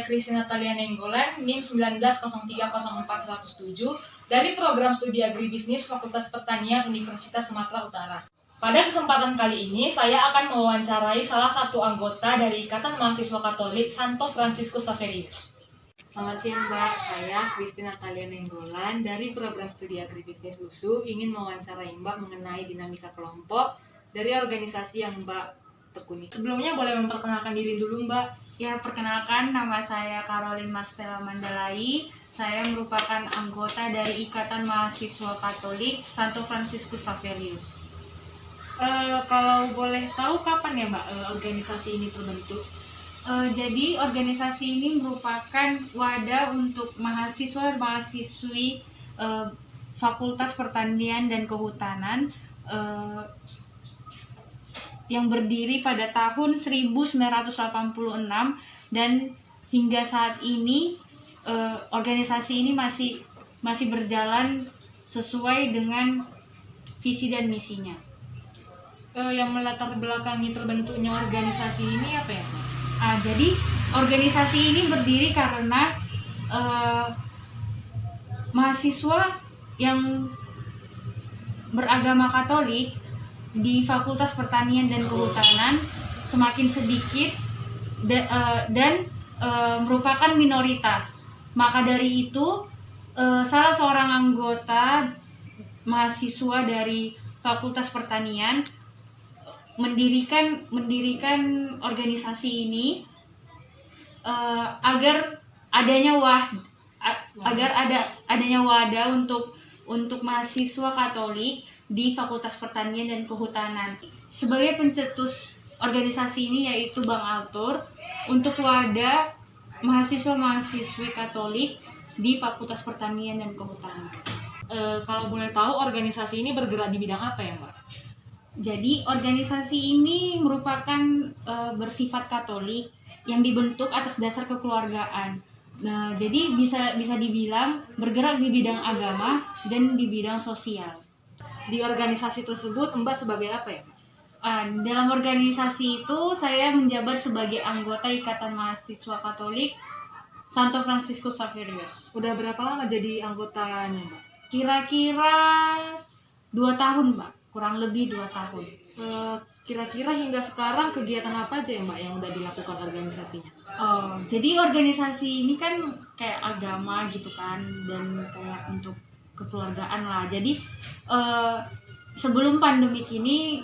Christy Natalia Nenggolan, NIM 19030407 dari Program Studi Agribisnis Fakultas Pertanian Universitas Sumatera Utara. Pada kesempatan kali ini, saya akan mewawancarai salah satu anggota dari Ikatan Mahasiswa Katolik Santo Fransiskus Saverius. Selamat siang Mbak, saya Christy Natalia Nenggolan dari Program Studi Agribisnis USU ingin mewawancarai Mbak mengenai dinamika kelompok dari organisasi yang Mbak tekuni. Sebelumnya boleh memperkenalkan diri dulu Mbak. Ya, perkenalkan, nama saya Caroline Marstella Mandalai. Saya merupakan anggota dari Ikatan Mahasiswa Katolik Santo Fransiskus Saverius. Kalau boleh tahu kapan ya Mbak organisasi ini terbentuk? Jadi organisasi ini merupakan wadah untuk mahasiswa-mahasiswi Fakultas Pertanian dan Kehutanan yang berdiri pada tahun 1986 dan hingga saat ini organisasi ini masih berjalan sesuai dengan visi dan misinya. Yang melatar belakangi terbentuknya organisasi ini apa ya? Jadi organisasi ini berdiri karena mahasiswa yang beragama Katolik di Fakultas Pertanian dan Kehutanan semakin sedikit dan merupakan minoritas. Maka dari itu salah seorang anggota mahasiswa dari Fakultas Pertanian mendirikan organisasi ini agar adanya wadah untuk mahasiswa Katolik di Fakultas Pertanian dan Kehutanan. Sebagai pencetus organisasi ini yaitu Bang Altur untuk wadah mahasiswa-mahasiswi Katolik di Fakultas Pertanian dan Kehutanan. Kalau boleh tahu organisasi ini bergerak di bidang apa ya Mbak? Jadi organisasi ini merupakan bersifat Katolik yang dibentuk atas dasar kekeluargaan. Nah, jadi bisa dibilang bergerak di bidang agama dan di bidang sosial. Di organisasi tersebut Mbak sebagai apa ya? Dalam organisasi itu saya menjabat sebagai anggota Ikatan Mahasiswa Katolik Santo Fransiskus Saverius. Udah berapa lama jadi anggotanya Mbak? Kira-kira 2 tahun Mbak, kurang lebih 2 tahun. Kira-kira hingga sekarang kegiatan apa aja ya Mbak yang udah dilakukan organisasinya? Jadi organisasi ini kan kayak agama gitu kan, dan kayak untuk kekeluargaan lah. Jadi sebelum pandemi ini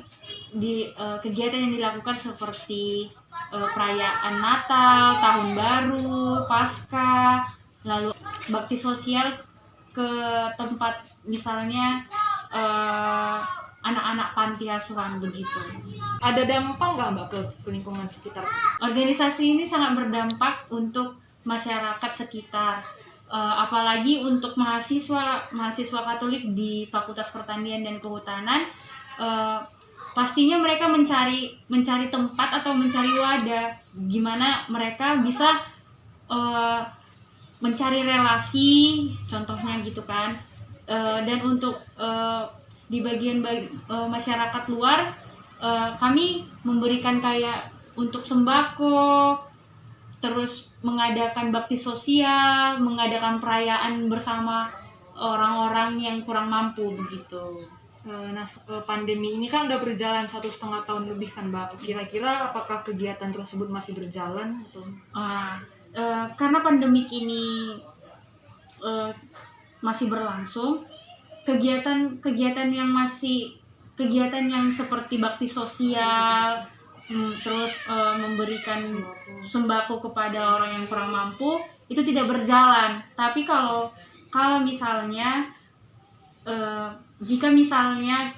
kegiatan yang dilakukan seperti perayaan Natal, Tahun Baru, Paskah, lalu bakti sosial ke tempat misalnya anak-anak panti asuhan begitu. Ada dampak nggak Mbak ke lingkungan sekitar? Organisasi ini sangat berdampak untuk masyarakat sekitar. Apalagi untuk mahasiswa Katolik di Fakultas Pertanian dan Kehutanan, pastinya mereka mencari tempat atau mencari wadah gimana mereka bisa mencari relasi, contohnya gitu kan. Dan untuk di bagian masyarakat luar, kami memberikan kayak untuk sembako, terus mengadakan bakti sosial, mengadakan perayaan bersama orang-orang yang kurang mampu begitu. Pandemi ini kan udah berjalan 1,5 tahun lebih kan Mbak. Kira-kira apakah kegiatan tersebut masih berjalan atau? Karena pandemi ini masih berlangsung, kegiatan yang seperti bakti sosial, terus memberikan sembako kepada orang yang kurang mampu itu tidak berjalan. Tapi kalau misalnya jika misalnya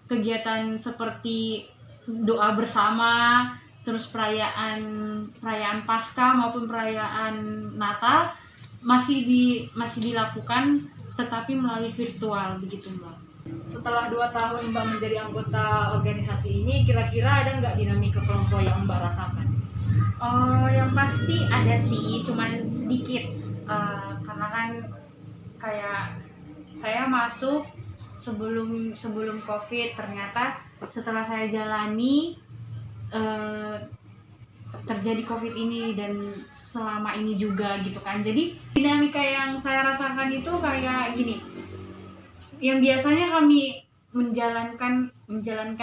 kegiatan seperti doa bersama, terus perayaan Paskah maupun perayaan Natal masih dilakukan, tetapi melalui virtual begitu Mbak. Setelah 2 tahun Mbak menjadi anggota organisasi ini, kira-kira ada nggak dinamika kelompok yang Mbak rasakan? Yang pasti ada sih, cuman sedikit. Karena kan kayak saya masuk sebelum COVID, ternyata setelah saya jalani terjadi COVID ini dan selama ini juga gitu kan. Jadi dinamika yang saya rasakan itu kayak gini. Yang biasanya kami menjalankan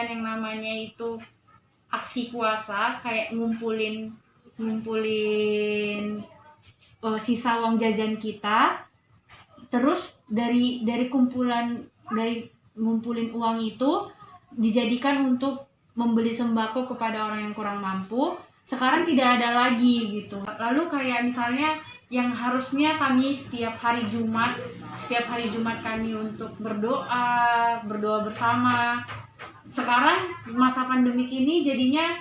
yang namanya itu aksi puasa, kayak ngumpulin sisa uang jajan kita. Terus dari ngumpulin uang itu dijadikan untuk membeli sembako kepada orang yang kurang mampu. Sekarang tidak ada lagi gitu. Lalu kayak misalnya yang harusnya kami setiap hari Jumat kami untuk berdoa bersama. Sekarang masa pandemik ini jadinya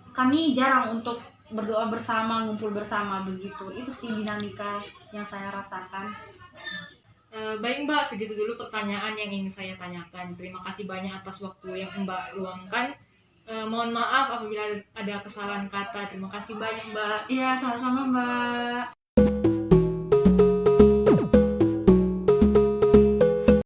kami jarang untuk berdoa bersama, ngumpul bersama begitu. Itu sih dinamika yang saya rasakan. Baik Mbak, segitu dulu pertanyaan yang ingin saya tanyakan. Terima kasih banyak atas waktu yang Mbak luangkan. Mohon maaf apabila ada kesalahan kata. Terima kasih banyak Mbak. Iya, sama-sama Mbak.